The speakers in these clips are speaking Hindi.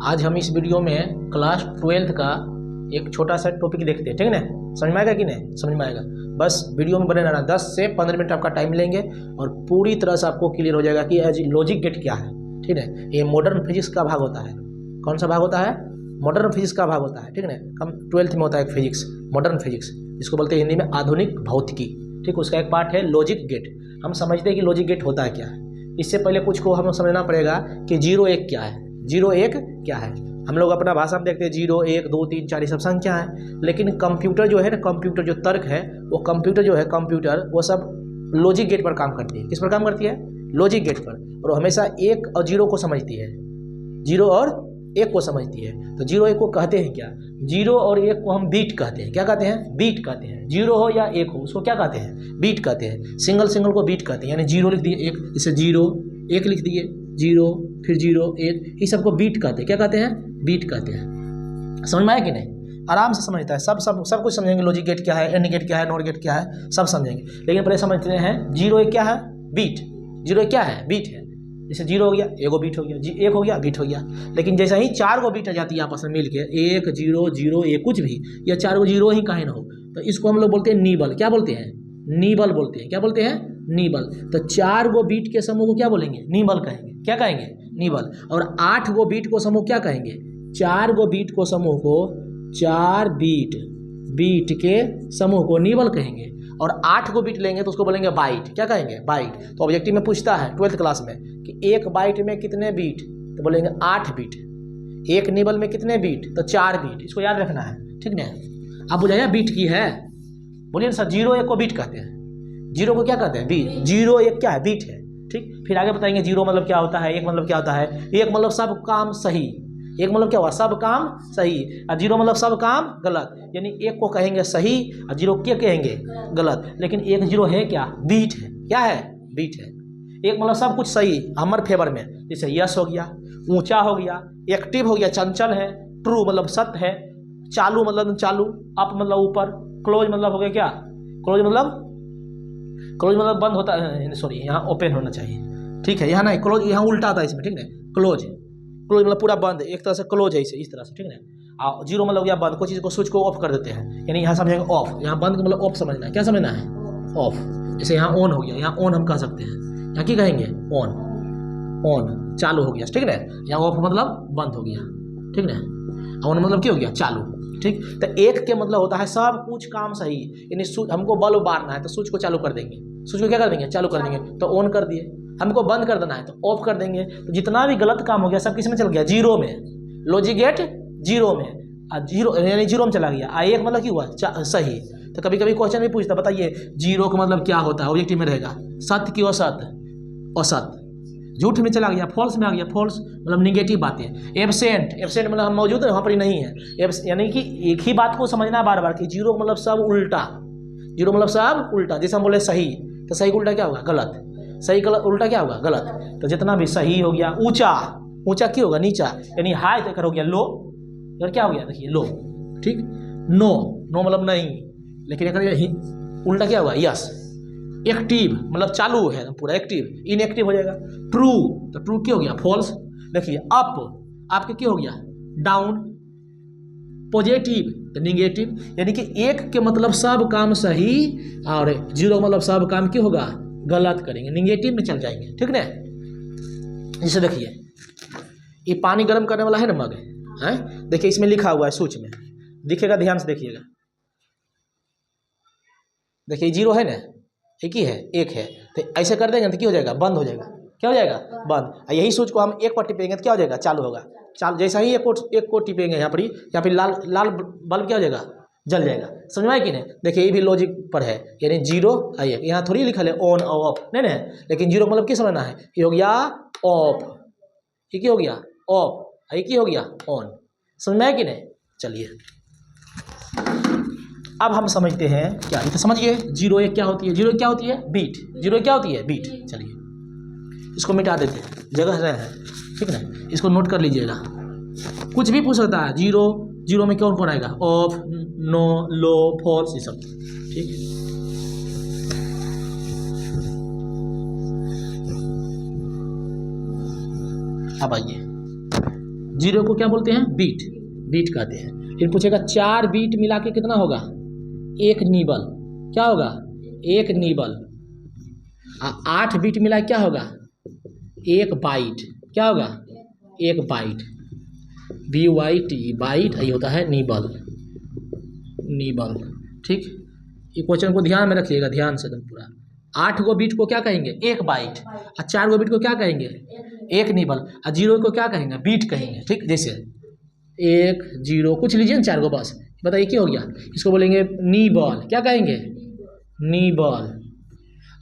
आज हम इस वीडियो में क्लास 12th का एक छोटा सा टॉपिक देखते हैं, ठीक है ना। समझ में आएगा कि नहीं? समझ में आएगा। बस वीडियो में बने रहना, 10 से 15 मिनट आपका टाइम लेंगे और पूरी तरह से आपको क्लियर हो जाएगा कि एज लॉजिक गेट क्या है, ठीक है। ये मॉडर्न फिजिक्स का भाग होता है। कौन सा भाग होता है? मॉडर्न फिजिक्स का भाग होता है, ठीक है ना। हम 12th में होता है फिजिक्स, मॉडर्न फिजिक्स, इसको बोलते हैं हिंदी में आधुनिक भौतिकी, ठीक। उसका एक पार्ट है लॉजिक गेट। हम समझते हैं कि लॉजिक गेट होता है क्या है। इससे पहले कुछ को हमें समझना पड़ेगा कि 0 1 क्या है, 0 1 क्या है। हम लोग अपना भाषा में देखते हैं 0 1 2 3 4 ये सब संख्या है, लेकिन कंप्यूटर जो है ना, कंप्यूटर जो तर्क है, वो कंप्यूटर जो है, कंप्यूटर वो सब लॉजिक गेट पर काम करती है। किस पर काम करती है? लॉजिक गेट पर। और हमेशा 1 और 0 को समझती है, 0 और 1 को समझती है। तो 0 1 को कहते हैं क्या? 0 और 1 को हम बीट कहते हैं। क्या कहते हैं? बीट कहते हैं। 0 हो या 1 हो, उसको क्या कहते हैं? बीट कहते हैं। सिंगल सिंगल को बीट कहते हैं, यानी 0 लिख दिए 1, इसे 0 1 लिख दिए 0, फिर 0 1, ये सबको बीट कहते हैं। क्या कहते हैं? बीट कहते हैं। समझ में आया कि नहीं? आराम से समझता है, सब कुछ समझेंगे। लॉजिक गेट क्या है, एंड गेट क्या है, नॉट गेट क्या है, सब समझेंगे। लेकिन पहले समझते हैं 0 1 क्या है? बीट। 0 1 क्या है? बीट है। जैसे 0 हो गया, एगो बीट हो गया, 1 हो गया, बीट हो गया। लेकिन जैसे ही 4 को बीट आ जाती है आपस में मिल के, 1 0 0 1 कुछ भी, या 4 को 0 ही काहे ना हो, तो इसको हम लोग बोलते हैं नीबल। क्या बोलते हैं? नीबल बोलते हैं। क्या बोलते हैं? नीबल। तो 4 गो बीट के समूह को क्या बोलेंगे? नीबल कहेंगे। क्या कहेंगे? नीबल। और 8 गो बीट को समूह क्या कहेंगे? 4 गो बीट को समूह को, 4 बीट के समूह को नीबल कहेंगे। और 8 को बीट लेंगे तो उसको बोलेंगे बाइट। क्या कहेंगे? बाइट। तो ऑब्जेक्टिव में पूछता है 12th क्लास में कि एक बाइट में कितने बीट, तो बोलेंगे 8 बीट। एक नीबल में कितने बीट, तो 4 बीट। इसको याद रखना है, ठीक ना। आप बुझाइए बीट की है, बोलिए ना सर। 0 1 को बीट कहते हैं। 0 को क्या कहते हैं? बीट। 0 1 क्या है? बीट है, ठीक। फिर आगे बताएंगे 0 मतलब क्या होता है, 1 मतलब क्या होता है। 1 मतलब सब काम सही, 1 मतलब क्या हुआ? सब काम सही। और 0 मतलब सब काम गलत, यानी 1 को कहेंगे सही और 0 क्या कहेंगे? गलत। लेकिन 1 0 है क्या? बीट है। क्या है? बीट है। 1 मतलब सब कुछ सही, हमारे फेवर में, जैसे यस हो गया, ऊंचा हो गया, एक्टिव हो गया, चंचल है, ट्रू मतलब सत्य है, चालू मतलब चालू, अप मतलब ऊपर, क्लोज मतलब हो गया क्या? क्लोज मतलब बंद होता है, सॉरी यहाँ ओपन होना चाहिए, ठीक है। यहाँ नहीं, क्लोज यहाँ उल्टा आता है इसमें, ठीक है। क्लोज मतलब पूरा बंद, एक तरह से क्लोज है इसे, इस तरह से, ठीक है। और 0 मतलब हो गया बंद, कोई चीज़ को स्विच को ऑफ कर देते हैं, यानी यहाँ समझेंगे ऑफ। यहाँ बंद मतलब ऑफ समझना है। क्या समझना है? ऑफ। जैसे यहाँ ऑन हो गया, यहाँ ऑन हम कह सकते हैं, यहाँ की कहेंगे? ऑन चालू हो गया, ठीक है। यहाँ ऑफ मतलब बंद हो गया, ठीक है। ऑन मतलब क्या हो गया? चालू, ठीक। तो 1 के मतलब होता है सब कुछ काम सही, यानी हमको बल्ब बारना है तो स्विच को चालू कर देंगे, स्विच को क्या कर देंगे? चालू कर देंगे, तो ऑन कर दिए। हमको बंद कर देना है तो ऑफ कर देंगे। तो जितना भी गलत काम हो गया सब किस में चल गया? 0 में। लॉजिक गेट 0 में, 0 यानी 0 में चला गया। 1 मतलब क्या हुआ? सही। तो कभी कभी क्वेश्चन भी पूछता, बताइए 0 का मतलब क्या होता है? ऑब्जेक्टिव में रहेगा सत्य की असत, असत। झूठ में चला गया, फॉल्स में आ गया, फॉल्स मतलब निगेटिव बातें। एब्सेंट मतलब हम मौजूद है वहाँ पर ही नहीं है। यानी कि एक ही बात को समझना बार बार कि 0 मतलब सब उल्टा, 0 मतलब सब उल्टा। जैसे हम बोले सही, तो सही उल्टा क्या होगा? गलत। सही गलत उल्टा क्या होगा? गलत। तो जितना भी सही हो गया, ऊंचा, ऊंचा क्या होगा? नीचा, यानी हाई तक हो गया लो, और क्या हो गया? देखिए लो, ठीक। नो मतलब नहीं, लेकिन अगर उल्टा क्या होगा? यस। एक्टिव मतलब चालू है पूरा, एक्टिव। इनएक्टिव हो जाएगा। ट्रू, तो ट्रू क्या हो गया? फॉल्स। देखिए अप, आपके क्या हो गया? डाउन। पॉजिटिव तो निगेटिव, यानी कि 1 के मतलब सब काम सही और 0 मतलब सब काम क्या होगा? गलत करेंगे, निगेटिव में चल जाएंगे, ठीक ना। जैसे देखिए ये पानी गर्म करने वाला है ना मग है, देखिए इसमें लिखा हुआ है, सूच में दिखेगा, ध्यान से देखिएगा। देखिए 0 है ना, एक ही है, 1 है, तो ऐसे कर देंगे तो क्या हो जाएगा? बंद हो जाएगा। क्या हो जाएगा? बंद। यही सूच को हम 1 पर टिपेंगे तो क्या हो जाएगा? चालू होगा। जैसा ही एक को टिपेंगे यहाँ पर लाल बल्ब क्या हो जाएगा? जल जाएगा। समझ में आया कि नहीं? देखिए ये भी लॉजिक पर है, यानी 0 आइए, यहाँ थोड़ी लिखा है ऑन और ऑफ, नहीं ना। लेकिन 0 मतलब क्या समझना है? ये हो गया ऑफ, ये क्या हो गया? ऑफ, ये क्या हो गया? ऑन। समझ में आया कि नहीं? चलिए अब हम समझते हैं क्या, ये तो समझिए 0 1 क्या होती है? 0 1 क्या होती है? बीट। 0 1 क्या होती है? बीट। चलिए इसको मिटा देते हैं, जगह है, ठीक ना। इसको नोट कर लीजिएगा, कुछ भी पूछ सकता है। 0 में कौन कौन आएगा? ऑफ, नो, लो, फॉल्स, ये सब, ठीक। अब आइए, जीरो को क्या बोलते हैं? बीट, बीट कहते हैं। फिर पूछेगा 4 बीट मिला के कितना होगा? 1 नीबल। क्या होगा? 1 नीबल। 8 बीट मिला क्या होगा? 1 बाइट। क्या होगा? 1 बाइट। BYT बाइट, ये होता है नीबल, नीबल। ठीक, ये क्वेश्चन को ध्यान में रखिएगा, ध्यान से एकदम पूरा। 8 गो बीट को क्या कहेंगे? 1 बाइट। और 4 गो बीट को क्या कहेंगे? 1 नीबल। और 0 को क्या कहेंगे? बीट कहेंगे। ठीक, जैसे 1 0 कुछ लीजिए ना, 4 गो बस। बताइए क्या हो गया? इसको बोलेंगे नीबल। क्या कहेंगे? नीबल।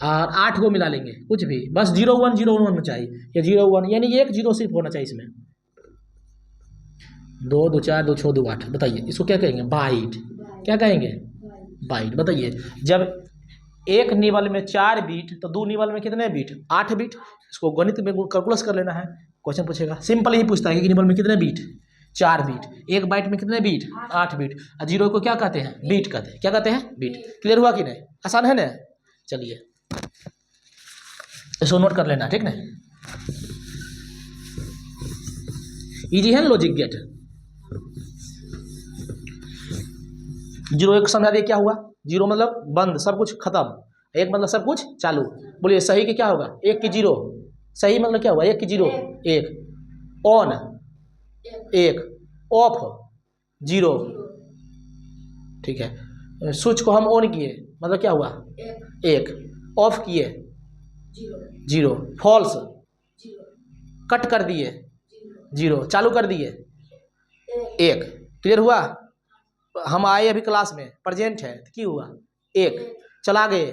और 8 गो मिला लेंगे, कुछ भी, बस 0 1 0 1 होना चाहिए, या 0 1, यानी 1 0 सिर्फ होना चाहिए इसमें। 2 2 4 2 6 2 8। बताइए इसको क्या कहेंगे? बाइट। क्या कहेंगे? बाइट। बताइए, जब 1 नीबल में 4 बीट, तो 2 नीबल में कितने बीट? 8 बीट। इसको गणित में कैलकुलस कर लेना है। क्वेश्चन पूछेगा, सिंपल ही पूछता है कि नीबल में कितने बीट? 4 बीट। 1 बाइट में कितने बीट? 8 बीट। और 0 को क्या कहते हैं? बीट कहते हैं। क्या कहते हैं? बीट। क्लियर हुआ कि नहीं? आसान है ना? चलिए इसको नोट कर लेना, ठीक ना? इजी है ना लॉजिक गेट। 0 1 समझा दिए क्या हुआ? 0 मतलब बंद, सब कुछ खत्म। 1 मतलब सब कुछ चालू। बोलिए सही के क्या होगा? 1 की 0। सही मतलब क्या हुआ? 1 की 0 1। On 1, of 0। ठीक है, स्विच को हम ऑन किए मतलब क्या हुआ? 1। ऑफ किए 0। फॉल्स कट कर दिए 0। चालू कर दिए 1। क्लियर हुआ? हम आए अभी क्लास में, प्रेजेंट है तो क्या हुआ? 1। चला गए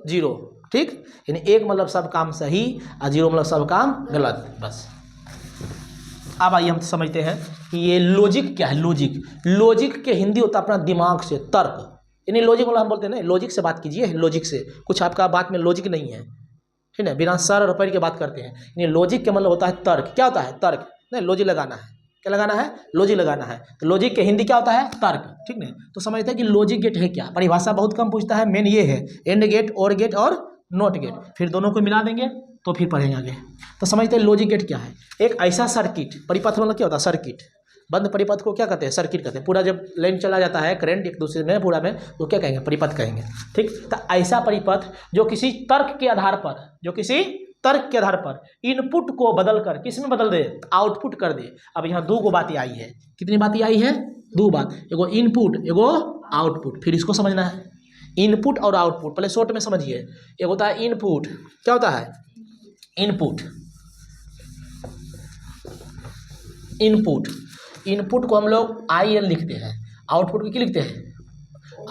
0। ठीक, यानी 1 मतलब सब काम सही और 0 मतलब सब काम गलत। बस अब आइए हम समझते हैं कि ये लॉजिक क्या है। लॉजिक, लॉजिक के हिंदी होता है अपना दिमाग से, तर्क। यानी लॉजिक मतलब हम बोलते हैं ना, लॉजिक से बात कीजिए, लॉजिक से। कुछ आपका बात में लॉजिक नहीं है, ठीक है, बिना सर और पैर के बात करते हैं। यानी लॉजिक के मतलब होता है तर्क। क्या होता है? तर्क। नहीं, लॉजिक लगाना है। क्या लगाना है? लॉजिक लगाना है। तो लॉजिक के हिंदी क्या होता है? तर्क। ठीक नहीं, तो समझते हैं कि लॉजिक गेट है क्या। परिभाषा बहुत कम पूछता है, मेन ये है एंड गेट, और गेट और नॉट गेट। फिर दोनों को मिला देंगे तो फिर पढ़ेंगे आगे। तो समझते हैं लॉजिक गेट क्या है। एक ऐसा सर्किट, परिपथ मतलब क्या होता है? सर्किट। बंद परिपथ को क्या कहते हैं? सर्किट कहते हैं। पूरा जब लाइन चला जाता है करंट एक दूसरे में पूरा में, तो क्या कहेंगे? परिपथ कहेंगे। ठीक, तो ऐसा परिपथ जो किसी तर्क के आधार पर, जो किसी तर्क के आधार पर इनपुट को बदल कर किस में बदल दे? आउटपुट कर दे। अब यहाँ 2 गो बातें आई है। कितनी बातें आई है? 2 बात। एगो इनपुट, एगो आउटपुट। फिर इसको समझना है, इनपुट और आउटपुट। पहले शॉर्ट में समझिए। एक होता है इनपुट। क्या होता है? इनपुट। इनपुट, इनपुट को हम लोग IN लिखते हैं। आउटपुट को क्या लिखते हैं?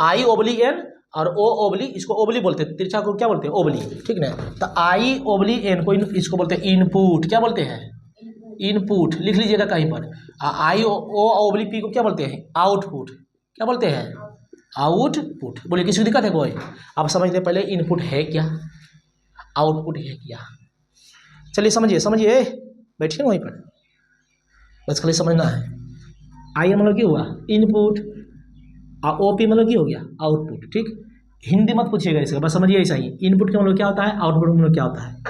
I/N और O/, इसको ओबली बोलते हैं, तिरछा को क्या बोलते हैं? ओबली। ठीक ना? तो I/N को इसको बोलते हैं इनपुट। क्या बोलते हैं? इनपुट। लिख लीजिएगा कहीं पर। I/O/P को क्या बोलते हैं? आउटपुट। क्या बोलते हैं? आउटपुट। बोलिए किसी को दिक्कत है कोई? अब समझते हैं पहले इनपुट है क्या, आउटपुट है क्या। चलिए समझिए, समझिए, बैठिए वहीं पर, बस खाली समझना है। IN मतलब क्या हुआ? इनपुट। और OP मतलब क्या हो गया? आउटपुट। ठीक, हिंदी मत पूछिएगा इसका, बस समझिए ऐसा ही। इनपुट का मतलब क्या होता है? आउटपुट का मतलब क्या होता है?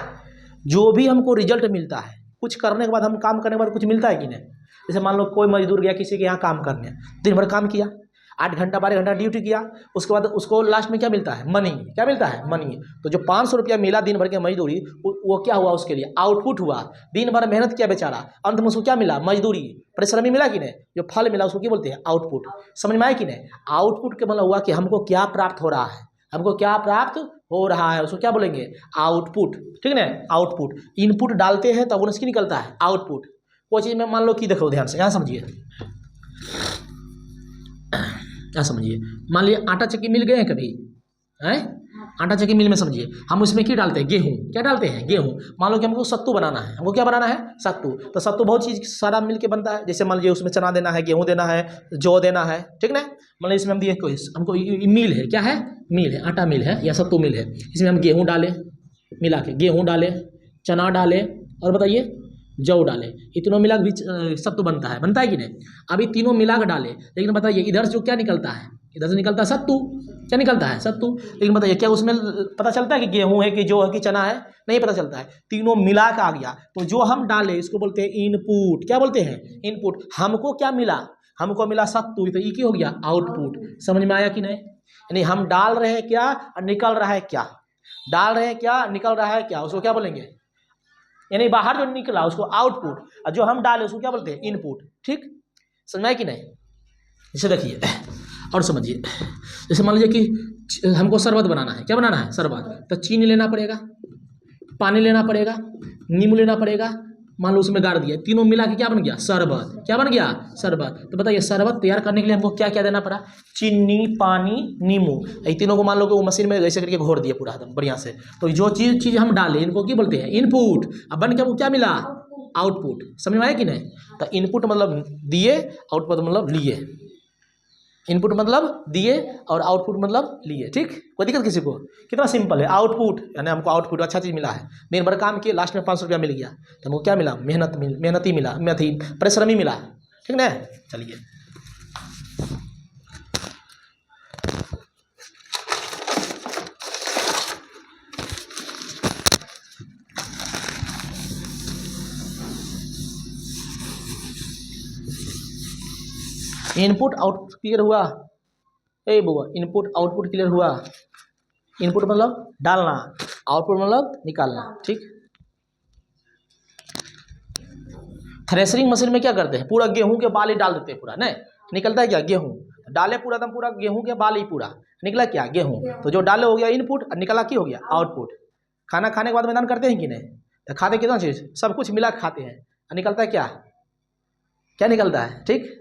जो भी हमको रिजल्ट मिलता है, कुछ करने के बाद, हम काम करने के बाद कुछ मिलता है कि नहीं। जैसे मान लो कोई मजदूर गया किसी के यहाँ काम करने, दिन भर काम किया, 8 घंटा 12 घंटा ड्यूटी किया, उसके बाद उसको लास्ट में क्या मिलता है? मनी। क्या मिलता है? मनी। तो जो 500 रुपया मिला दिन भर के मजदूरी, वो क्या हुआ? उसके लिए आउटपुट हुआ। दिन भर मेहनत किया बेचारा, अंत में उसको क्या मिला? मजदूरी, परिश्रमी मिला कि नहीं? जो फल मिला उसको क्या बोलते हैं? आउटपुट। समझ में आया कि नहीं? आउटपुट के मतलब हुआ कि हमको क्या प्राप्त हो रहा है, हमको क्या प्राप्त हो रहा है, उसको क्या बोलेंगे? आउटपुट। ठीक है ना? आउटपुट। इनपुट डालते हैं तब उसकी निकलता है आउटपुट। कोई चीज़ में मान लो कि देखो ध्यान से, यहाँ समझिए, क्या समझिए। मान लीजिए आटा चक्की मिल गए हैं कभी, हैं? आटा चक्की मिल में समझिए, हम उसमें क्या डालते हैं? गेहूँ। क्या डालते हैं? गेहूँ। मान लो कि हमको सत्तू बनाना है, हमको क्या बनाना है? सत्तू। तो सत्तू बहुत चीज़ सारा मिल के बनता है। जैसे मान लीजिए उसमें चना देना है, गेहूँ देना है, जौ देना है, ठीक ना? मान लीजिए इसमें हम दिए कोई, हमको मिल है, क्या है? मिल है, आटा मिल है या सत्तू मिल है। इसमें हम गेहूँ डालें, मिला के गेहूँ डालें, चना डालें, और बताइए जौ डाले, ये तीनों मिला भी सत्तू बनता है कि नहीं? अभी तीनों मिला कर डाले, लेकिन बताइए इधर से जो क्या निकलता है? इधर से निकलता है सत्तू, क्या निकलता है सत्तू। लेकिन बताइए क्या उसमें पता चलता है कि गेहूं है कि जौ है कि चना है, नहीं पता चलता है, तीनों मिला के आ गया। तो जो हम डाले इसको बोलते हैं इनपुट, क्या बोलते हैं इनपुट। हमको क्या मिला, हमको मिला सत्तू, तो ये क्या हो गया आउटपुट। समझ में आया कि नहीं, यानी हम डाल रहे हैं क्या और निकल रहा है क्या, डाल रहे हैं क्या निकल रहा है क्या, उसको क्या बोलेंगे, यानी बाहर जो निकला उसको आउटपुट, और जो हम डाले उसको क्या बोलते हैं इनपुट। ठीक, समझ में आया कि नहीं। इसे देखिए और समझिए, जैसे मान लीजिए कि हमको शरबत बनाना है, क्या बनाना है शरबत, तो चीनी लेना पड़ेगा, पानी लेना पड़ेगा, नींबू लेना पड़ेगा, मान लो उसमें गाड़ दिया, तीनों मिला के क्या बन गया शरबत, क्या बन गया शरबत। तो बताइए शरबत तैयार करने के लिए हमको क्या क्या देना पड़ा, चीनी, पानी, नींबू, ये तीनों को मान लो कि वो मशीन में ऐसे करके घोर दिए पूरा एकदम बढ़िया से। तो जो चीज़ हम डाले इनको क्या बोलते हैं इनपुट, अब बन के हमको क्या मिला आउटपुट। समझ में आया कि नहीं। तो इनपुट मतलब दिए, आउटपुट मतलब लिए, इनपुट मतलब दिए और आउटपुट मतलब लिए। ठीक, कोई दिक्कत किसी को, कितना सिंपल है। आउटपुट यानी हमको आउटपुट अच्छा चीज़ मिला है, दिन भर काम किए लास्ट में 500 रुपया मिल गया, तो हमको क्या मिला मेहनती मिला, परिश्रमी मिला। ठीक ना, चलिए इनपुट आउटपुट क्लियर हुआ, ए बुआ इनपुट आउटपुट क्लियर हुआ। इनपुट मतलब डालना, आउटपुट मतलब निकालना। ठीक, थ्रेशरिंग मशीन में क्या करते हैं, पूरा गेहूं के बाल ही डाल देते हैं पूरा, नहीं निकलता है क्या गेहूं, डाले पूरा एकदम पूरा गेहूं के बाल ही पूरा निकला क्या गेहूं, तो जो डाले हो गया इनपुट और निकला क्या हो गया आउटपुट। खाना खाने के बाद मैदान करते हैं कि नहीं, तो खाते कितना चीज सब कुछ मिला खाते हैं और निकलता है क्या, क्या निकलता है। ठीक,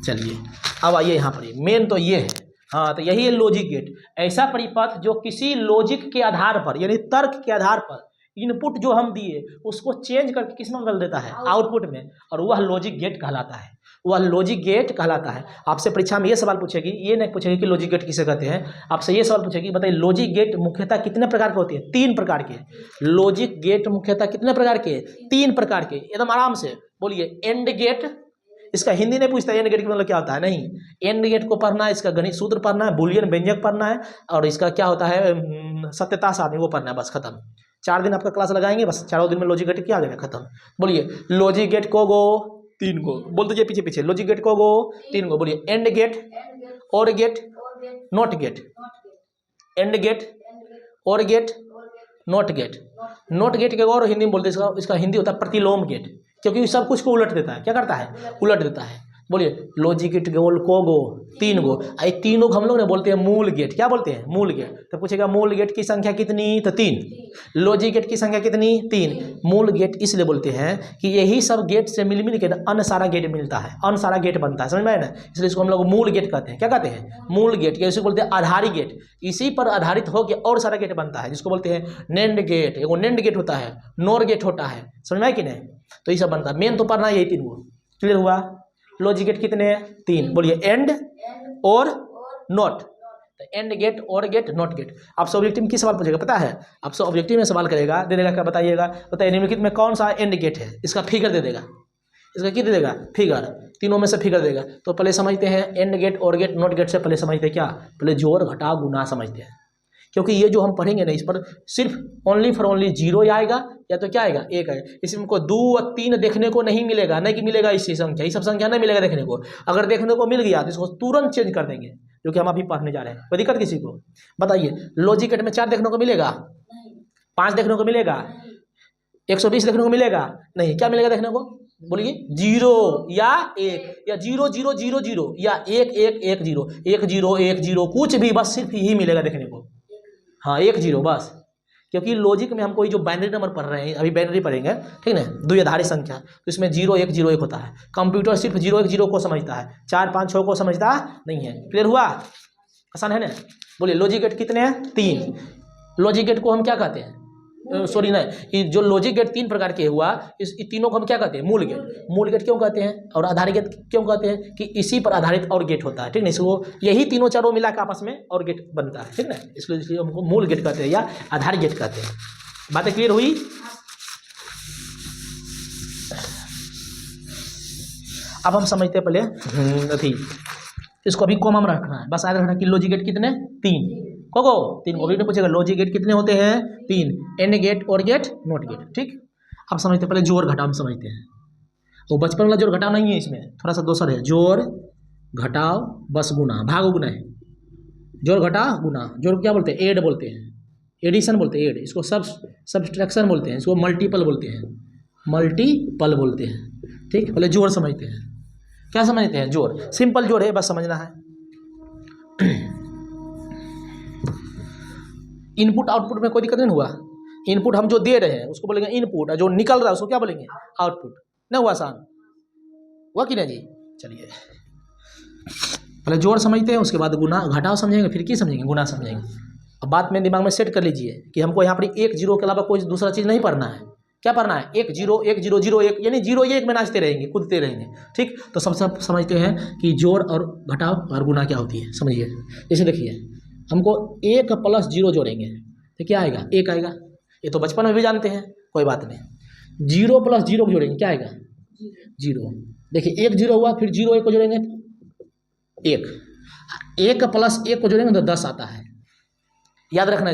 चलिए अब आइए यहाँ पर, मेन तो ये है, हाँ तो यही है लॉजिक गेट, ऐसा परिपथ जो किसी लॉजिक के आधार पर यानी तर्क के आधार पर इनपुट जो हम दिए उसको चेंज करके किस में बदल देता है आउटपुट में, और वह लॉजिक गेट कहलाता है, वह लॉजिक गेट कहलाता है। आपसे परीक्षा में ये सवाल पूछेगी, ये नहीं पूछेगी कि लॉजिक गेट किसे कहते हैं, आपसे ये सवाल पूछेगी बताइए लॉजिक गेट मुख्यतः कितने प्रकार के होते हैं, 3 प्रकार के। लॉजिक गेट मुख्यतः कितने प्रकार के, 3 प्रकार के, एकदम आराम से बोलिए। एंड गेट, इसका हिंदी नहीं पूछता एंड गेट का मतलब क्या होता है, नहीं, एंड गेट को पढ़ना है, इसका गणित सूत्र पढ़ना है, बुलियन व्यंजक पढ़ना है, और इसका क्या होता है सत्यता सारणी वो पढ़ना है, बस खत्म। 4 दिन आपका क्लास लगाएंगे, बस 4 दिन में लॉजिक गेट क्या आ जाएगा खत्म। बोलिए लॉजिक गेट को गो 3 गो, बोल दीजिए पीछे पीछे, लॉजिक गेट को गो 3 गो, बोलिए and gate, or gate, not gate, and gate, or gate, not gate. Not gate के और हिंदी में बोलते हैं, इसका हिंदी होता है प्रतिलोम गेट, क्योंकि सब कुछ को उलट देता है, क्या करता है उलट देता है। बोलिए लॉजिक गेट गोल को गो 3 गो, आई तीनों को हम लोग ने बोलते हैं मूल गेट, क्या बोलते हैं मूल गेट। तो पूछेगा मूल गेट की संख्या कितनी, तो 3। लॉजिक गेट की संख्या कितनी, 3। मूल गेट इसलिए बोलते हैं कि यही सब गेट से मिल मिल के अन्य सारा गेट मिलता है, अन्य सारा गेट बनता है, समझ में आया ना, इसलिए इसको हम लोग मूल गेट कहते हैं। क्या कहते हैं मूल गेट, या इसको बोलते हैं आधारी गेट, इसी पर आधारित होकर और सारा गेट बनता है, जिसको बोलते हैं नेंड गेट। एगो नेंड गेट होता है, नोर गेट होता है, समझ में आया कि नहीं। तो ये सब बनता है, मेन तो पढ़ना यही 3 गो। क्लियर हुआ। लॉजिक गेट कितने हैं, 3। बोलिए एंड और नॉट, तो and gate or gate not gate. आपसे ऑब्जेक्टिव में किस सवाल पूछेगा पता है, आपसे ऑब्जेक्टिव में सवाल करेगा, दे देगा क्या बताइएगा, बताइए निम्नलिखित में कौन सा एंड गेट है, इसका फिगर दे देगा, इसका क्या दे देगा फिगर, तीनों में से फिगर देगा। तो पहले समझते हैं and gate or gate not gate से पहले समझते हैं क्या, पहले जोड़ घटाव गुना समझते हैं, क्योंकि ये जो हम पढ़ेंगे ना इस पर सिर्फ ओनली फॉर ओनली 0 आएगा या तो क्या आएगा 1 आएगा। इसमें को 2 और 3 देखने को नहीं मिलेगा, नहीं कि मिलेगा इसी संख्या, ये सब संख्या नहीं मिलेगा देखने को। अगर देखने को मिल गया तो इसको तुरंत चेंज कर देंगे, जो कि हम अभी पढ़ने जा रहे हैं। कोई दिक्कत किसी को, बताइए लॉजिक गेट में 4 देखने को मिलेगा, 5 देखने को मिलेगा, 120 देखने को मिलेगा, नहीं, क्या मिलेगा देखने को, बोलिए 0 या 1 या 0 0 0 0 या 1 1 1 0 1 0 1 0, कुछ भी, बस सिर्फ यही मिलेगा देखने को, हाँ 1 0 बस। क्योंकि लॉजिक में हमको ये जो बाइनरी नंबर पढ़ रहे हैं, अभी बाइनरी पढ़ेंगे ठीक है, द्विआधारी संख्या, तो इसमें 0 1 0 1 होता है। कंप्यूटर सिर्फ 0 1 0 को समझता है, 4 5 6 को समझता नहीं है। क्लियर हुआ, आसान है ना। बोलिए लॉजिक गेट कितने हैं, 3। लॉजिक गेट को हम क्या कहते हैं, सॉरी नहीं, जो लॉजिक गेट 3 प्रकार के हुआ, इस तीनों को हम क्या कहते हैं मूल गेट। मूल गेट क्यों कहते हैं और आधारी गेट क्यों कहते हैं, कि इसी पर आधारित और गेट होता है, ठीक है, इसको यही तीनों चारों मिला के आपस में और गेट बनता है, ठीक है, इसलिए हमको मूल गेट कहते हैं या आधारी गेट कहते हैं। बातें क्लियर हुई। अब हम समझते हैं पहले अभी इसको अभी कॉमन रखना है, बस याद रखना कि लॉजिक गेट कितने 3 को 3 को भी पूछेगा लॉजिक गेट कितने होते हैं 3, and gate or gate not gate. ठीक, अब समझते पहले जोड़ घटाव में समझते हैं। वो बचपन वाला जोड़ घटाव नहीं है, इसमें थोड़ा सा दूसरा है, जोड़ घटाव बस गुना भाग गुना है, जोड़ घटा गुना। जोड़ क्या बोलते हैं एड बोलते हैं, एडिशन बोलते हैं एड, इसको सब्सट्रैक्शन बोलते हैं, इसको मल्टीपल बोलते हैं, मल्टीपल बोलते हैं। ठीक, पहले जोड़ समझते हैं। क्या समझते हैं जोड़, सिंपल जोड़ है बस समझना है। इनपुट आउटपुट में कोई दिक्कत नहीं हुआ, इनपुट हम जो दे रहे हैं उसको बोलेंगे इनपुट, और जो निकल रहा है उसको क्या बोलेंगे आउटपुट। ना हुआ आसान, हुआ कि नहीं जी। चलिए पहले जोड़ समझते हैं, उसके बाद गुना घटाव समझेंगे, फिर की समझेंगे गुना समझेंगे। अब बात में दिमाग में सेट कर लीजिए कि हमको यहाँ पर एक जीरो के अलावा कोई दूसरा चीज़ नहीं पढ़ना है। क्या पढ़ना है 1 0 1 0 0 1, यानी 0 1 में नाचते रहेंगे, कूदते रहेंगे। ठीक, तो सबसे समझते हैं कि जोड़ और घटाव और गुना क्या होती है। समझिए, जैसे देखिए हमको 1 + 0 जोड़ेंगे तो क्या आएगा 1 आएगा, ये तो बचपन में भी जानते हैं, कोई बात नहीं। 0 + 0 को जोड़ेंगे क्या आएगा 0। देखिए 1 0 हुआ, फिर 0 1 को जोड़ेंगे 1, 1 + 1 को जोड़ेंगे तो 10 आता है। याद रखना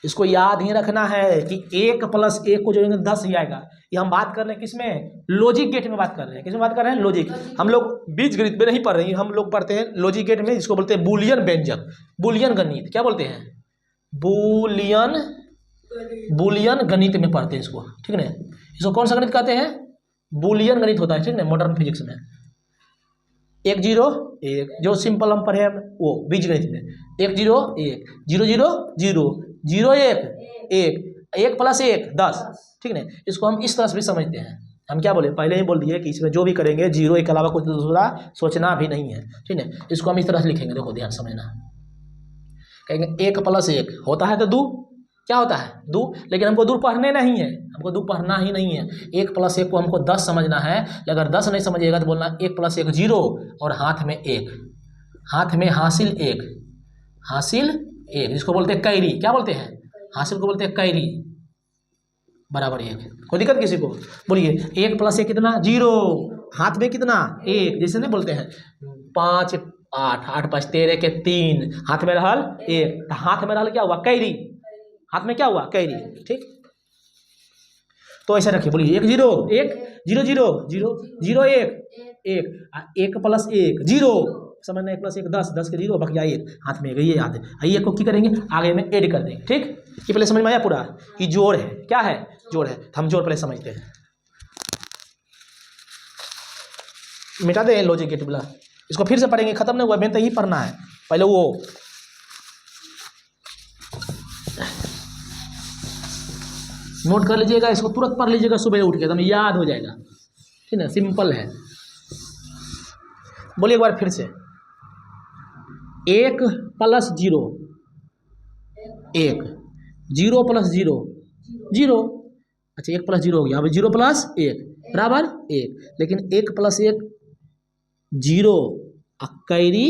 इसको याद ही रखना है कि 1 + 1 को जोड़ेंगे 10 ही आएगा। ये हम बात कर रहे हैं किसमें, लॉजिक गेट में बात कर रहे हैं। किसमें बात कर रहे हैं, लॉजिक। हम लोग बीजगणित में नहीं पढ़ रहे हैं, हम लोग पढ़ते हैं लॉजिक गेट में, जिसको बोलते हैं बूलियन व्यंजक, बूलियन गणित। क्या बोलते हैं बूलियन गणित में पढ़ते हैं इसको। ठीक है, इसको कौन सा गणित कहते हैं, बूलियन गणित होता है। ठीक है, मॉडर्न फिजिक्स में 1 0 1 जो सिंपल हम पढ़े वो बीजगणित में 1 0 1 0 0 0 0 1 1 1 + 1 10। ठीक है, इसको हम इस तरह से भी समझते हैं। हम क्या बोले, पहले ही बोल दिए कि इसमें जो भी करेंगे 0 1 के अलावा कुछ दूसरा सोचना भी नहीं है। ठीक है, इसको हम इस तरह से लिखेंगे, देखो ध्यान समझना। कहेंगे 1 + 1 होता है तो 2, क्या होता है 2, लेकिन हमको 2 पढ़ने नहीं है, हमको 2 पढ़ना ही नहीं है। 1 + 1 को हमको 10 समझना है। अगर 10 नहीं समझिएगा तो बोलना 1 + 1 0 और हाथ में 1, हाथ में हासिल 1, हासिल 1, जिसको बोलते हैं कैरी। क्या बोलते हैं, हासिल को बोलते हैं कैरी, बराबर 1। कोई दिक्कत किसी को, बोलिए 1 + 1 कितना 0, हाथ में कितना 1, जैसे नहीं बोलते हैं 5 8 8 5 13 के 3, हाथ में रहल 1, हाथ में रहल क्या हुआ कैरी, हाथ में क्या हुआ कैरी। ठीक, तो ऐसे रखिए, बोलिए 1 0 1 0 0 0 0 1 1 1 + 1 0, समझना 1 + 1 10 10 के 0 बाकी 1 हाथ में, ये याद है। ये को क्या करेंगे आगे में ऐड कर देंगे। ठीक, ये पहले समझ में आया पूरा कि जोड़ है, क्या है जोड़ है। हम जोड़ पहले समझते हैं, मिटा दे लॉजिक गेट वाला, इसको फिर से पढ़ेंगे, खत्म नहीं हुआ, मैं तो यही पढ़ना है। पहले वो नोट कर लीजिएगा, इसको तुरंत पढ़ लीजिएगा सुबह उठ के, एकदम याद हो जाएगा। ठीक है, सिंपल है। बोलिए एक बार फिर से, 1 + 0 1, 0 + 0 0, अच्छा 1 + 0 हो गया। अब 0 + 1 बराबर 1, लेकिन 1 + 1 0 कैरी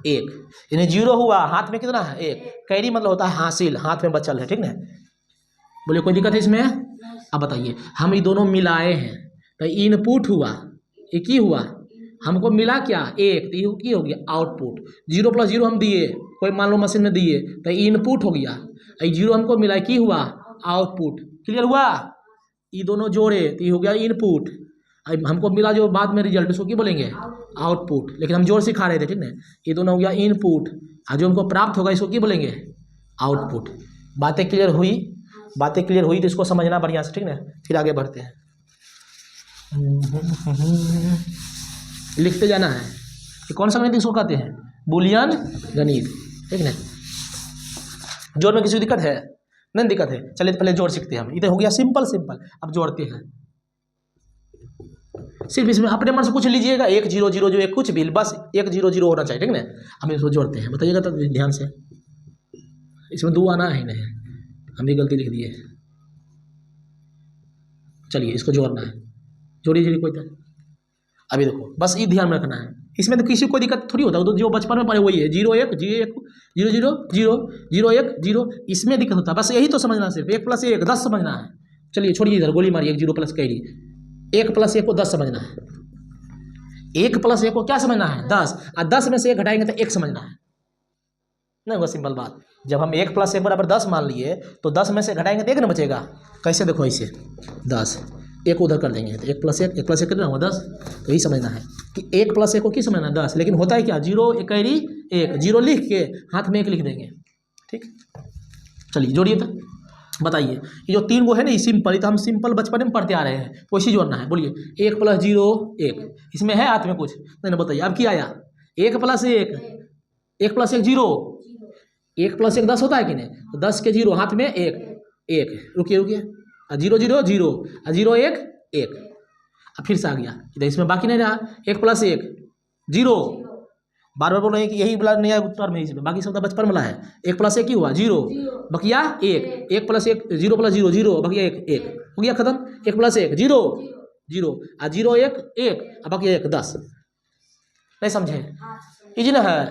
1, यानी 0 हुआ, हाथ में कितना है 1, कैरी मतलब होता है हासिल, हाथ में बचल है। ठीक है, बोलिए कोई दिक्कत है इसमें। अब बताइए, हम ये दोनों मिलाए हैं तो इनपुट हुआ, एक ही हुआ, हमको मिला क्या 1, तो ये की हो गया आउटपुट। 0 + 0 हम दिए, कोई मान लो मशीन में दिए तो इनपुट हो गया, 0 हमको मिला की हुआ आउटपुट। क्लियर हुआ, ये दोनों जोड़े तो ये हो गया इनपुट, हमको मिला जो बाद में रिजल्ट उसको क्या बोलेंगे आउटपुट, लेकिन हम जोड़ सिखा रहे थे। ठीक है, ये दोनों हो गया इनपुट, और जो हमको प्राप्त होगा इसको क्या बोलेंगे आउटपुट। बातें क्लियर हुई, बातें क्लियर हुई तो इसको समझना बढ़िया से। ठीक है, फिर आगे बढ़ते हैं, लिखते जाना है। ये कौन सा गणित इसको कहते हैं बूलियन गणित। ठीक है, जोड़ में किसी दिक्कत है नहीं, दिक्कत है। चलिए तो पहले जोड़ सीखते हैं हम, इधर हो गया सिंपल सिंपल। अब जोड़ते हैं, सिर्फ इसमें अपने मन से कुछ लीजिएगा, 1 0 0 जो 1 कुछ भी, बस 1 0 0 होना चाहिए। ठीक है, हम इसको जोड़ते हैं, बताइएगा तो ध्यान से, इसमें 2 आना ही नहीं, हम भी गलती लिख दिए। चलिए इसको जोड़ना है, जोड़िए कोई तो। अभी देखो बस ये ध्यान में रखना है, इसमें तो किसी को कोई दिक्कत थोड़ी होता है, तो जो बचपन में पढ़े वही है 0 1 0 0 0 0 0 1 0, इसमें दिक्कत होता है। बस यही तो समझना, सिर्फ 1 + 1 10 समझना है। चलिए छोड़िए इधर, गोली मारिए, 0 + कैरी 1 + 1 को 10 समझना है। 1 प्लस 1 को क्या समझना है 10, और 10 में से 1 घटाएंगे तो 1 समझना है। नहीं वो सिंपल बात। जब हम 1 प्लस 1 बराबर 10 मान लिए तो 10 में से घटाएंगे तो 1 ना बचेगा। कैसे देखो ऐसे 10 1 उधर कर देंगे तो 1 प्लस 1 कितना हुआ 10। तो यही समझना है कि 1 प्लस 1 को क्या समझना है 10, लेकिन होता है क्या 0 1 कैरी 1, 0 लिख के हाथ में 1 लिख देंगे। ठीक, चलिए जोड़िए तो बताइए। ये जो 3 गो है ना ये सिंपल, तो हम सिंपल बचपन में पढ़ते आ रहे हैं, वैसे जोड़ना है। बोलिए 1 प्लस 0 1, इसमें है हाथ में कुछ नहीं ना, बताइए अब क्या आया 1 प्लस 1, 1 प्लस 1 0, 1 प्लस 1 10 होता है कि नहीं, तो 10 के 0 हाथ में 1 1, रुकिए 0 0 0 0 1 1, अब फिर से आ गया इधर, इसमें बाकी नहीं रहा 1 प्लस 1 0, बार बार बोल रहे हैं कि यही वाला नया उत्तर में इसमें बाकी सब तो बचपन वाला है। 1 प्लस 1 ही हुआ 0, बकिया 1, 1 प्लस 1 0 प्लस 0 0, बकिया 1 1 हो गया खत्म। 1 प्लस 1 0 0, और 0 1 1, अब बकिया 1 10। नहीं समझे, इजी ना है।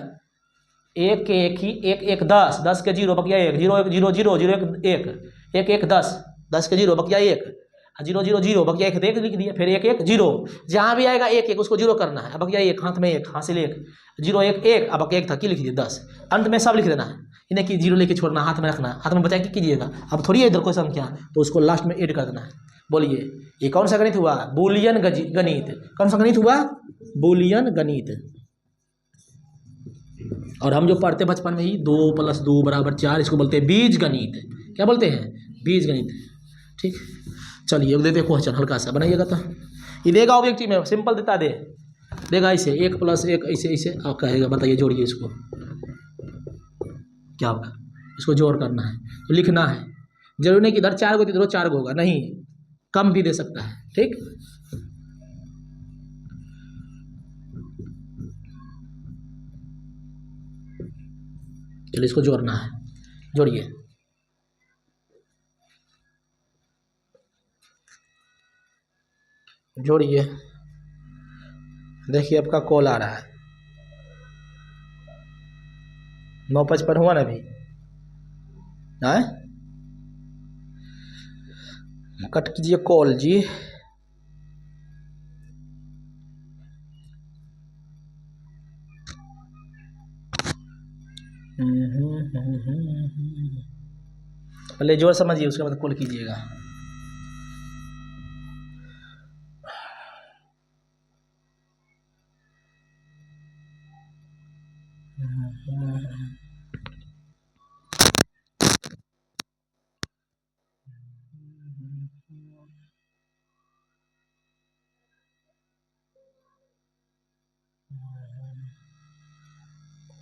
1 1 ही 1 1 10, 10 के 0 बकिया 1, 0 1 0 0 0 1 1 1 10, 10 के 0 बकिया 1, 0 0 0 बकिया 1 1 लिख दिया, फिर 1 1 0, जहाँ भी आएगा 1 1 उसको 0 करना है। अब बकिया 1 हाथ में 1 हासिल 1, 0 1 1, अब बकिया 1 था कि लिख दिए 10, अंत में सब लिख देना है, इन्हें कि 0 लेके छोड़ना, हाथ में रखना, हाथ में बचा के कीजिएगा। अब थोड़ी है इधर कोई संख्या तो उसको लास्ट में ऐड कर देना है। बोलिए ये कौन सा गणित हुआ, बूलियन गणित। कौन सा गणित हुआ, बूलियन गणित। और हम जो पढ़ते बचपन में ही 2 + 2 = 4, इसको बोलते हैं बीज गणित। क्या बोलते हैं, बीज गणित। ठीक, चलिए अब देते क्वेश्चन, हल्का सा बनाइएगा तो ये देगा ऑब्जेक्टिव में, सिंपल देगा ऐसे 1 + 1 ऐसे ऐसे आप कहेगा। बताइए जोड़िए इसको, क्या होगा, इसको जोड़ करना है तो लिखना है। जरूरी नहीं कि इधर 4 गो इधर 4 गो होगा, नहीं कम भी दे सकता है। ठीक, चलिए इसको जोड़ना है, जोड़िए। जोड़िए, देखिए आपका कॉल आ रहा है। 9:55 हुआ ना अभी, हाँ कट कीजिए कॉल जी। पहले जोर समझिए उसके बाद कॉल कीजिएगा।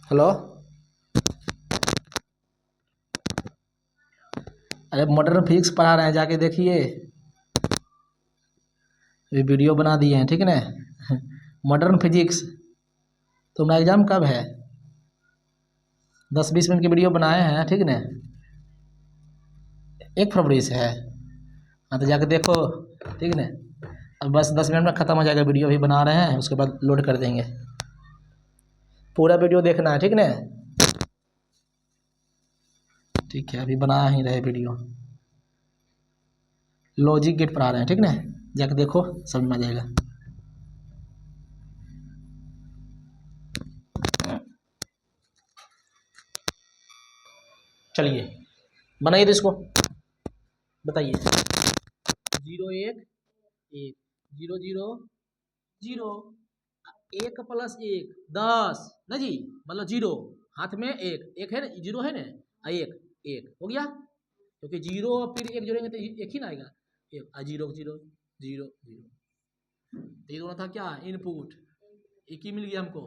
हेलो, अरे मॉडर्न फिजिक्स पढ़ा रहे हैं, जाके देखिए, ये वीडियो बना दिए हैं। ठीक है ना, मॉडर्न फिजिक्स। तुम्हारा एग्जाम कब है, 10-20 मिनट की वीडियो बनाए हैं। ठीक है ना, 1 फरवरी से है। हाँ तो जाके देखो। ठीक है ना, अब बस 10 मिनट में ख़त्म हो जाएगा वीडियो, भी बना रहे हैं, उसके बाद लोड कर देंगे। पूरा वीडियो देखना है। ठीक है ना, ठीक है अभी बना ही रहे वीडियो, लॉजिक गेट पढ़ा रहे हैं। ठीक ना, जाके देखो समझ में आ जाएगा। चलिए बनाइए तो इसको, बताइए 0 1 1 0 0 0, 1 + 1 10 ना जी, मतलब 0 हाथ में 1 1 है ना, 0 है ना, 1 1 हो गया, क्योंकि 0 फिर 1 जोड़ेंगे तो 1 ही ना आएगा, 0 0 0 0। ये दोनों था क्या, इनपुट, एक ही मिल गया हमको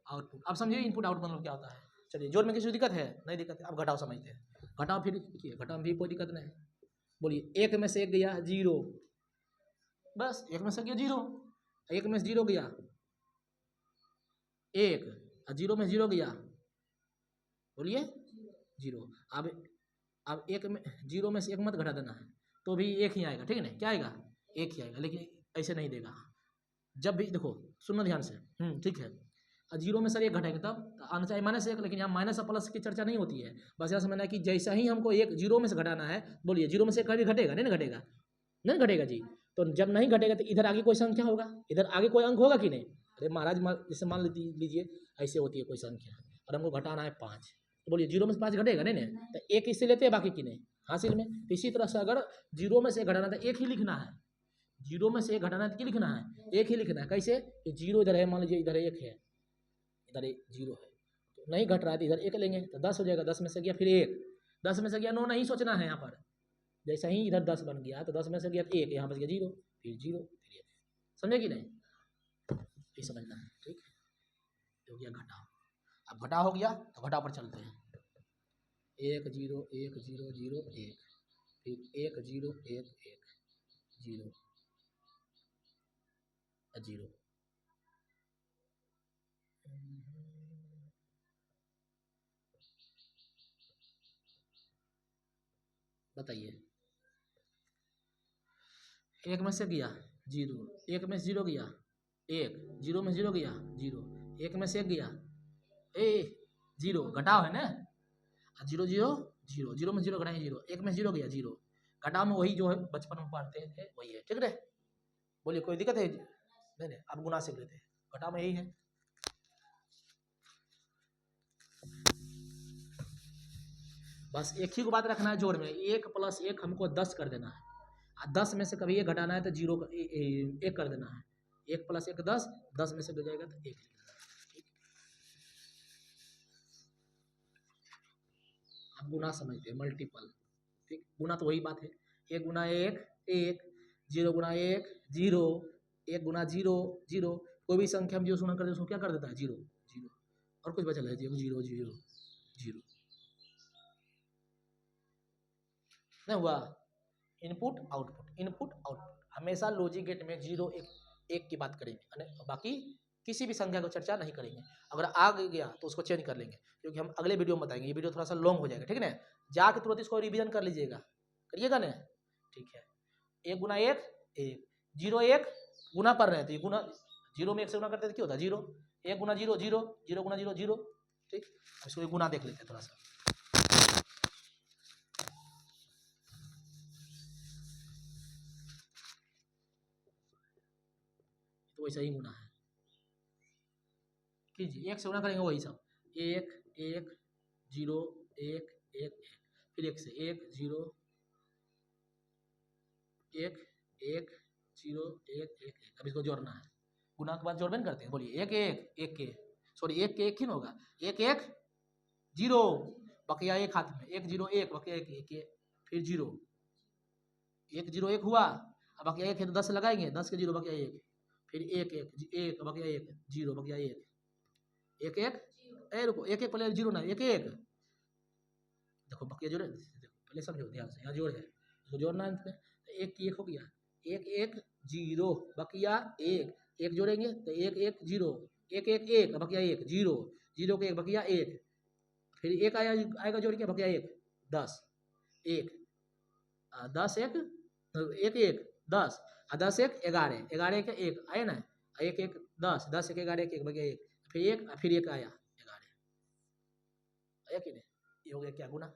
आउटपुट। अब समझिए इनपुट आउटपुट मतलब क्या होता है। चलिए जोड़ में किसी दिक्कत है, नहीं दिक्कत है। अब घटाओ समझते हैं, घटाओ फिर देखिए, घटाओ में भी कोई दिक्कत नहीं। बोलिए 1 में से 1 गया 0, बस 1 में से गया 0, 1 में से 0 गया 1, और 0 में 0 गया, बोलिए 0। अब 1 में 0 में से 1 मत घटा देना है, तो भी 1 ही आएगा। ठीक है ना, क्या आएगा, 1 ही आएगा, लेकिन ऐसे नहीं देगा। जब भी देखो सुनना ध्यान से, ठीक है, 0 में सर 1 घटाएंगे तब आना चाहिए -1, लेकिन यहाँ माइनस और प्लस की चर्चा नहीं होती है। बस यह समझना है कि जैसा ही हमको 1 0 में से घटाना है, बोलिए 0 में से कभी घटेगा नहीं, घटेगा नहीं, घटेगा जी। तो जब नहीं घटेगा तो इधर आगे कोई संख्या होगा, इधर आगे कोई अंक होगा कि नहीं, अरे महाराज जैसे मान लीजिए ऐसे होती है कोई संख्या और हमको घटाना है 5, तो बोलिए 0 में से 5 घटेगा नहीं ना, तो एक इससे लेते हैं बाकी की नहीं हासिल में। तो इसी तरह से अगर 0 में से घटाना तो एक ही लिखना है, 0 में से एक घटाना तो क्या लिखना है, एक ही लिखना है। कैसे, कि 0 इधर है, मान लीजिए इधर 1 है, इधर 0 है, तो नहीं घट रहा है तो इधर 1 लेंगे तो 10 हो जाएगा, 10 में से गया फिर 1, 10 में से गया 9 नहीं सोचना है यहाँ पर, जैसे ही इधर 10 बन गया तो 10 में से गया 1, यहाँ बच गया 0, फिर 0 फिर 1, समझे कि नहीं, ये समझना है। ठीक है, हो गया घटा। अब घटा हो गया तो घटा पर चलते हैं, 1 0 1 0 0 1, फिर 1 0 1 1 0 0। बताइए, 1 में से गया 0, 1 में से 0 गया 1, 0 में 0 गया 0, 1 में से 1 गया 0, घटाव है ना, 0 0 0, 0 में 0 घटाएंगे 0, 1 में 0 गया 0, घटाव में वही जो है बचपन में पढ़ते थे वही है। ठीक है, बोलिए कोई दिक्कत है? नहीं नहीं, अब गुना सीख लेते हैं, घटाव में यही है। बस एक ही को बात रखना है जोड़ में, 1 + 1 हमको 10 कर देना है, 10 में से कभी 1 घटाना है तो 0 1 कर देना है, 1 + 1 10, 10 में से हो जाएगा तो 1 लिख देना है। अब गुना समझते हैं, मल्टीपल। ठीक, गुना तो वही बात है, 1 गुना 1 1, 0 गुना 1 0, 1 गुना 0 0, कोई भी संख्या हम 0 से गुना कर दे उसको क्या कर देता है 0 0, और कुछ बचा है 0 0 0 0, नहीं हुआ। इनपुट आउटपुट, इनपुट आउटपुट, हमेशा लॉजिक गेट में 0 1 की बात करेंगे, बाकी किसी भी संख्या को चर्चा नहीं करेंगे। अगर आ गया तो उसको चेंज कर लेंगे, क्योंकि हम अगले वीडियो में बताएंगे, ये वीडियो थोड़ा सा लॉन्ग हो जाएगा। ठीक है ना, जाके तुरंत इसको रिवीजन कर लीजिएगा, करिएगा ना। ठीक है, 1 गुना 1 1, 0 1 गुना कर रहे हैं तो ये गुना 0 में 1 से गुना करते हैं तो क्या होता है 0, 1 गुना 0 0, 0 गुना 0 0। ठीक, इसको गुना देख लेते हैं थोड़ा सा, तो वैसा ही गुना है कीजिए, 1 से गुना करेंगे वही सब, 1 1 0 1 1 1, फिर 1 से 1 0 1 1 0 1 1 1। अब इसको जोड़ना है, गुना के बाद जोड़बेन करते हैं, बोलिए 1 1 1 के, सॉरी 1 के 1 ही ना होगा, 1 1 0, बकिया 1 हाथ में, 1 0 1 बकिया 1 1 फिर 0, 1 0 1 हुआ, अब बकिया 1 है तो 10 लगाएंगे, 10 के 0 बकिया 1, फिर 1 1 1 बकिया 1 0 बकिया 1 1 1, ए रुको 1 1 पहले 0 ना 1 1, देखो बकिया जोड़े, देखो पहले समझो ध्यान से, यहाँ जोड़ है इसको जोड़ना है, तो 1 की 1 हो गया, 1 1 0 बकिया 1 1 जोड़ेंगे तो 1 1 0, 1 1 1 बकिया 1 0 0 के 1 बकिया 1, फिर 1 आएगा जोड़ के बकिया 1 10 1 10 1 1 1 10, 10 1 11 11 के 1 आया ना, 1 1 10 10 1 11 1 बकिया 1, फिर 1 आया 11 आया कि नहीं, ये हो गया क्या गुना।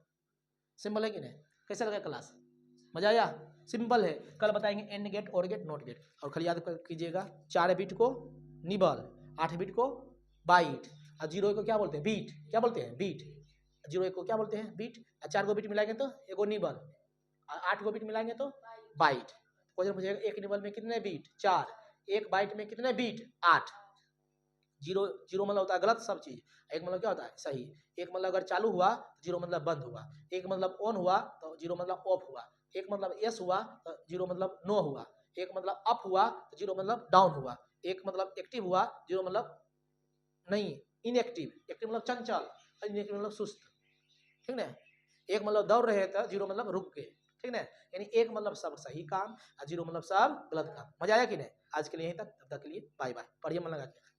सिंपल है कि नहीं, कैसे लगा क्लास, मजा आया, सिंपल है। कल बताएंगे and gate or gate not gate, और खाली याद कीजिएगा 4 बिट को निबल, 8 बिट को बाइट, और 0 को क्या बोलते हैं बीट, क्या बोलते हैं बीट, 0 1 को क्या बोलते हैं बीट, 4 को बिट मिलाएंगे तो एगो निबल, 8 को बिट मिलाएंगे तो बाइट। क्वेश्चन पूछेगा एक निबल में कितने बीट 4, एक बाइट में कितने बीट 8। 0 0 मतलब होता है गलत सब चीज, एक मतलब क्या होता है सही, एक मतलब अगर चालू हुआ तो 0 मतलब बंद हुआ, एक मतलब ऑन हुआ तो 0 मतलब ऑफ हुआ, एक मतलब यस हुआ तो 0 मतलब नो हुआ, एक मतलब अप हुआ तो 0 मतलब डाउन हुआ, एक मतलब एक्टिव हुआ 0 मतलब नहीं इनएक्टिव, एक्टिव मतलब चंचल, इनएक्टिव मतलब सुस्त। ठीक ना, एक मतलब दौड़ रहे थे 0 मतलब रुक गए। ठीक ना, यानी एक मतलब सब सही काम और 0 मतलब सब गलत काम। मजा आया कि नहीं, आज के लिए यहीं तक, तब तक के लिए बाय बाय, पढ़िए मन लगा के।